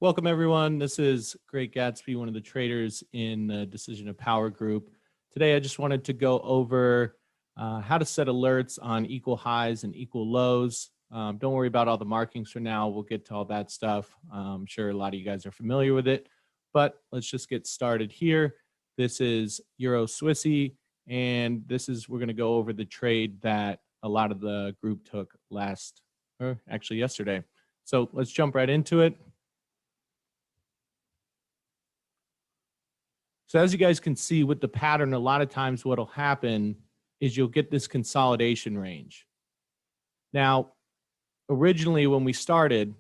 Welcome, everyone. This is Great Gatsby, one of the traders in the Decision of Power group. Today, I just wanted to go over how to set alerts on equal highs and equal lows. Don't worry about all the markings for now. We'll get to all that stuff. I'm sure a lot of you guys are familiar with it, but let's just get started here. This is Euro Swissy, and we're going to go over the trade that a lot of the group took yesterday. So let's jump right into it. So as you guys can see with the pattern, a lot of times what'll happen is you'll get this consolidation range. Now, originally when we started,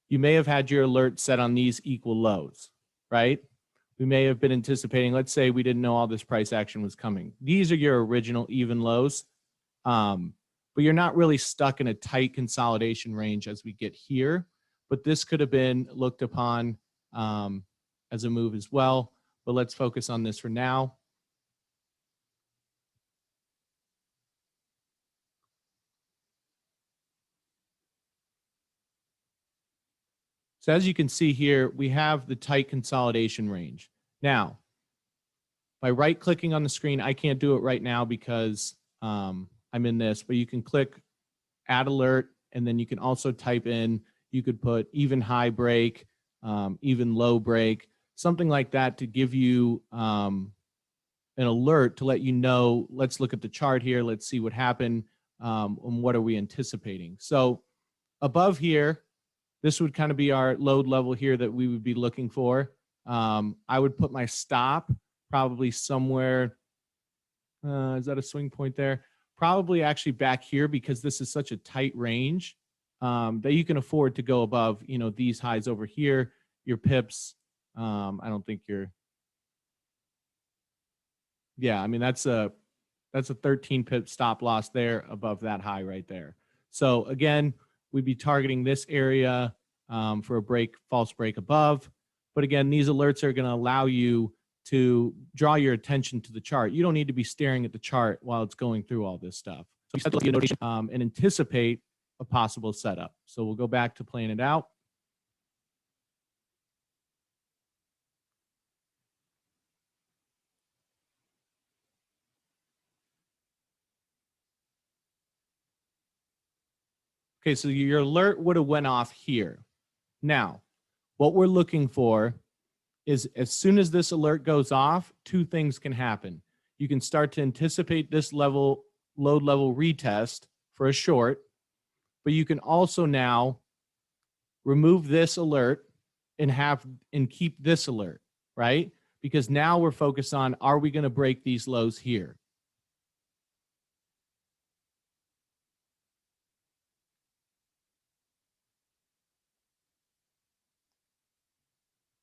you may have had your alert set on these equal lows, right? We may have been anticipating, let's say we didn't know all this price action was coming. These are your original even lows, but you're not really stuck in a tight consolidation range as we get here. But this could have been looked upon as a move as well. But let's focus on this for now. So as you can see here, we have the tight consolidation range. Now, by right-clicking on the screen, I can't do it right now because I'm in this, but you can click Add Alert, and then you can also type in, you could put even high break, even low break, something like that to give you an alert to let you know, let's look at the chart here, let's see what happened, and what are we anticipating. So above here, this would kind of be our load level here that we would be looking for. I would put my stop probably somewhere, is that a swing point there? Probably actually back here because this is such a tight range that you can afford to go above, these highs over here, your pips. I don't think I mean, that's a 13 pip stop loss there above that high right there. So again, we'd be targeting this area for a false break above. But again, these alerts are going to allow you to draw your attention to the chart. You don't need to be staring at the chart while it's going through all this stuff. So you set the notation and anticipate a possible setup. So we'll go back to playing it out. Okay, so your alert would have went off here. Now, what we're looking for is as soon as this alert goes off, two things can happen. You can start to anticipate this load level retest for a short, but you can also now remove this alert and keep this alert, right? Because now we're focused on, are we going to break these lows here?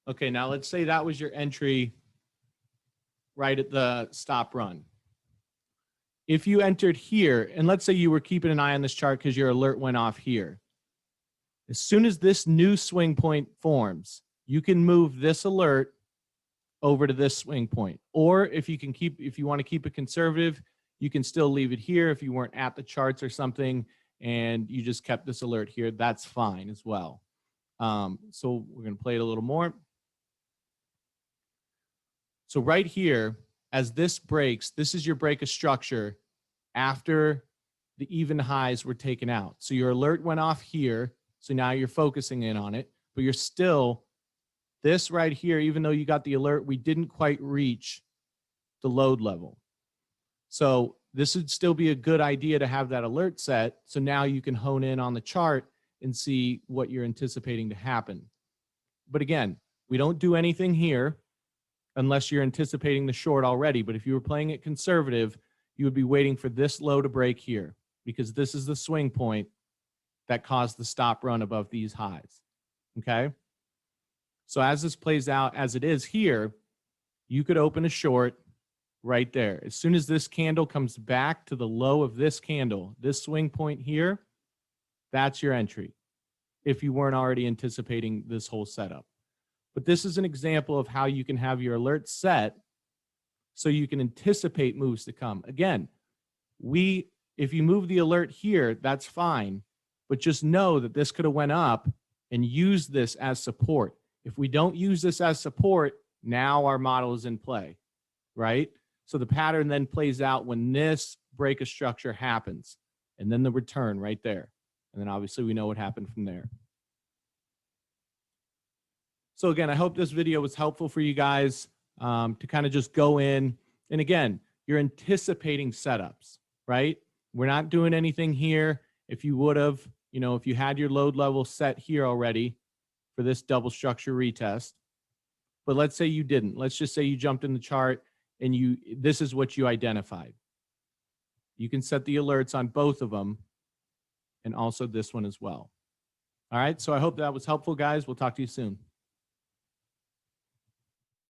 Okay, now let's say that was your entry right at the stop run. If you entered here, and let's say you were keeping an eye on this chart because your alert went off here. As soon as this new swing point forms, you can move this alert over to this swing point. Or if you want to keep it conservative, you can still leave it here if you weren't at the charts or something and you just kept this alert here. That's fine as well. So we're going to play it a little more. So right here, as this breaks, this is your break of structure after the even highs were taken out. So your alert went off here. So now you're focusing in on it, but you're still, this right here, even though you got the alert, we didn't quite reach the load level. So this would still be a good idea to have that alert set. So now you can hone in on the chart and see what you're anticipating to happen. But again, we don't do anything here unless you're anticipating the short already. But if you were playing it conservative, you would be waiting for this low to break here because this is the swing point that caused the stop run above these highs, okay? So as this plays out as it is here, you could open a short right there. As soon as this candle comes back to the low of this candle, this swing point here, that's your entry if you weren't already anticipating this whole setup. But this is an example of how you can have your alert set so you can anticipate moves to come. Again, if you move the alert here, that's fine, but just know that this could have went up and used this as support. If we don't use this as support, now our model is in play, right? So the pattern then plays out when this break of structure happens, and then the return right there. And then obviously we know what happened from there. So again, I hope this video was helpful for you guys to kind of just go in. And again, you're anticipating setups, right? We're not doing anything here. If you would have, if you had your load level set here already for this double structure retest, but let's say you didn't. Let's just say you jumped in the chart and this is what you identified. You can set the alerts on both of them and also this one as well. All right, so I hope that was helpful, guys. We'll talk to you soon.